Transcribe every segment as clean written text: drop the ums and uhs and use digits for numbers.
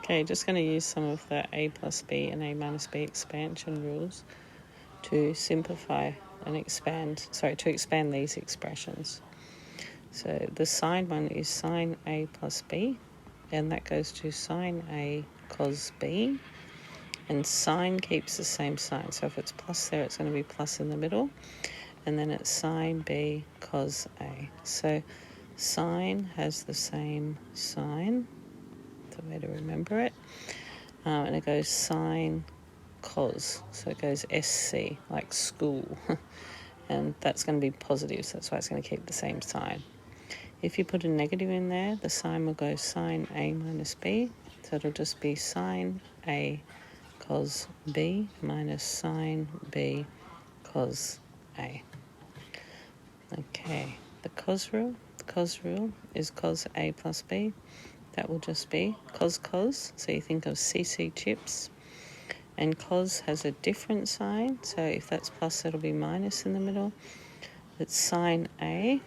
Okay, just going to use some of the a plus b and a minus b expansion rules to simplify and expand these expressions. So the sine one is sine a plus b, and that goes to sine a cos b, and sine keeps the same sign. So if it's plus there, it's going to be plus in the middle, and then it's sine b cos a. So sine has the same sign, the way to remember it, and it goes sine cos, so it goes SC, like school, and that's going to be positive, so that's why it's going to keep the same sign. If you put a negative in there, the sign will go sine a minus b, so it'll just be sine a cos b minus sine b cos a. Okay, the cos rule is cos a plus b. That will just be cos, so you think of CC chips. And cos has a different sign, so if that's plus, it'll be minus in the middle. It's sine A.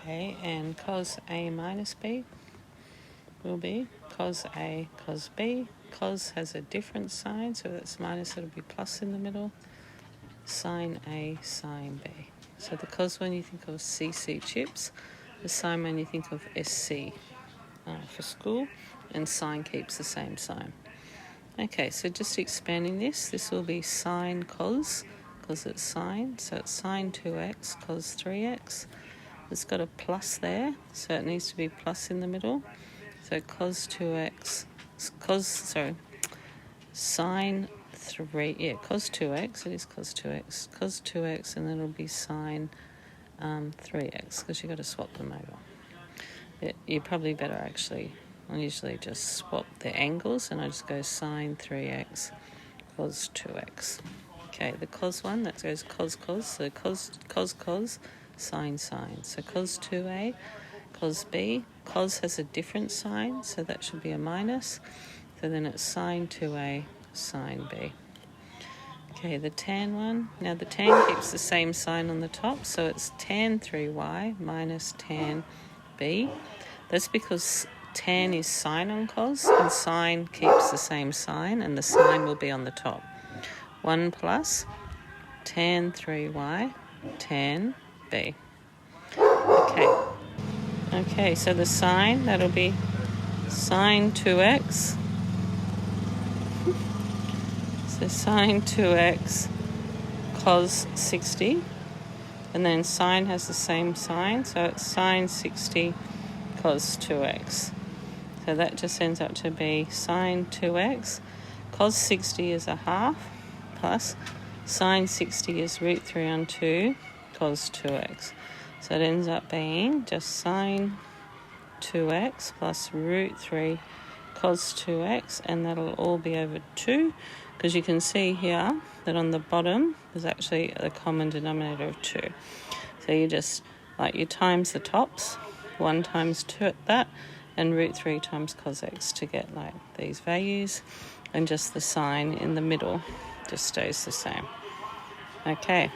Okay, and cos A minus B will be cos A cos B. Cos has a different sign, so if that's minus, it'll be plus in the middle. Sine A sine B. So the cos when you think of CC chips, the sine when you think of SC for school, and sine keeps the same sign. Okay, so just expanding this will be sine cos, because it's sine, so it's sine 2x cos 3x. It's got a plus there, so it needs to be plus in the middle. So cos 2x, sine 2x, it is cos 2x, and then it'll be sine 3x, because you've got to swap them over. You're probably better actually. I usually just swap the angles, and I just go sine 3x cos 2x. Okay, the cos one, that goes cos, so cos, sine. So cos 2a, cos b. Cos has a different sign, so that should be a minus. So then it's sine 2a, sine b. Okay, the tan one. Now the tan keeps the same sign on the top, so it's tan 3y minus tan b. That's because tan is sine on cos, and sine keeps the same sign, and the sign will be on the top. 1 plus tan 3y tan b. Okay, so the sign, that'll be sine 2x. So sine 2x cos 60, and then sine has the same sign, so it's sine 60 cos 2x. So that just ends up to be sine 2x. Cos 60 is a half, plus sine 60 is root 3 on 2 cos 2x. So it ends up being just sine 2x plus root 3 cos 2x, and that'll all be over 2, because you can see here that on the bottom there's actually a common denominator of 2. So you just, you times the tops, 1 times 2 at that, and root 3 times cos x to get these values, and just the sign in the middle just stays the same. Okay,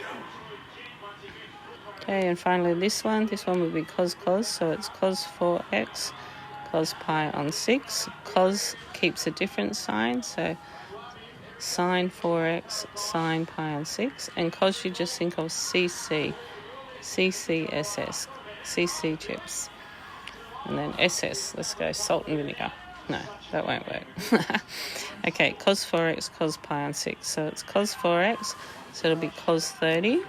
and finally this one will be cos, so it's cos 4x cos pi on 6. Cos keeps a different sign, so sine 4x sine pi on 6, and cos you just think of CCSS, CC chips. And then SS, let's go salt and vinegar. No, that won't work. Okay, cos 4x cos pi on 6. So it's cos 4x, so it'll be cos 30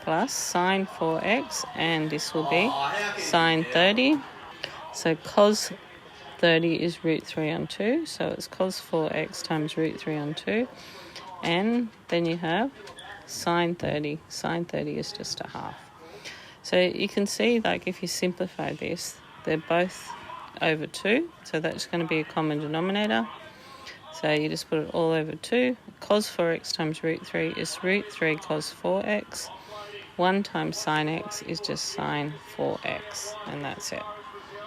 plus sine 4x, and this will be sine 30. So cos 30 is root 3 on 2, so it's cos 4x times root 3 on 2. And then you have sine 30. Sine 30 is just a half. So you can see, if you simplify this, they're both over 2, so that's going to be a common denominator. So you just put it all over 2. Cos 4x times root 3 is root 3 cos 4x. 1 times sine x is just sine 4x, and that's it.